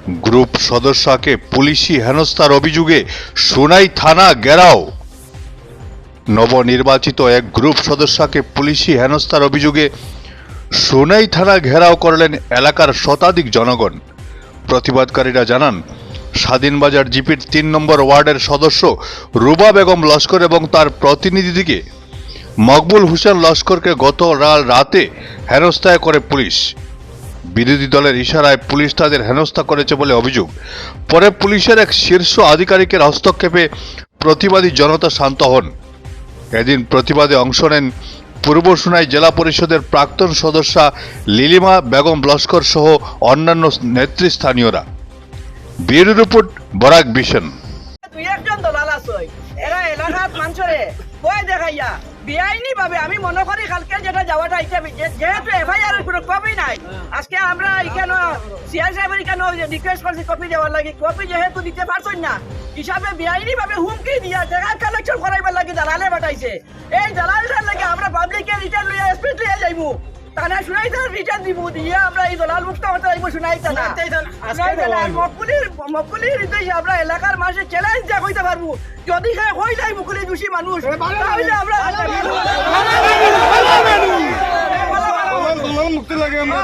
Group সদস্যকে পুলিশি হেনস্থার অভিযোগে সোনাই থানা ঘেরাও। নবনির্বাচিত এক গ্রুপ সদস্যকে পুলিশি হেনস্থার অভিযোগে সোনাই থানা ঘেরাও করলেন এলাকার শতাধিক জনগণ। প্রতিবাদকারীরা জানান, স্বাধীনবাজার জিপির ৩ নম্বর ওয়ার্ডের সদস্য রুবা বেগম লস্কর এবং তার প্রতিনিধিকে মকবুল হোসেন লস্করকে গত রাতে হেনস্থা করে পুলিশ। বিরোধী দলের ইশারায় পুলিশ তাদের হেনস্থা করেছে বলে অভিযোগ। পরে পুলিশের এক শীর্ষ আধিকারিকের হস্তক্ষেপে প্রতিবাদী জনতা শান্ত হন। এদিন প্রতিবাদে অংশ নেন পূর্ব সোনাই জেলা পরিষদের প্রাক্তন সদস্যা লিলিমা বেগম লস্কর সহ অন্যান্য নেতৃস্থানীয়রা। Bureau report, Barak vision. তুই একজন দলাল আছই, এরা এলাকার মানুষরে কই দেখাইয়া বেআইনি ভাবে আমি মনে করি কালকে যেটা যাওয়াটা যেহেতু এফআইআর কোনো কপি নাই, আজকে আমরা এখানে সিআই সাহেবের এখানে রিকোয়েস্ট করছি কপি দেওয়ার লাগে। কপি যেহেতু দিতে পারছেন না হিসাবে বেআইনি ভাবে হুমকি দিয়া জায়গা কালেকশন করাইবার লাগে দালালে বাটাইছে। এই দালালটার লাগে আমরা পাবলিকের রিটার্ন লইয়া স্পিড লইয়া যাইবো, তানা শুনাই তার রিটার্ন দিব দিয়ে আমরা এই দলাল মুক্ত হতে যাইবো। শুনাই তানা মকুলির হৃদয় আমরা এলাকার মানুষের চ্যালেঞ্জ যা কইতে পারবো, যদি হয়ে যায় মুকুলি দোষী মানুষ তাহলে আমরা মুক্তি লাগে আমরা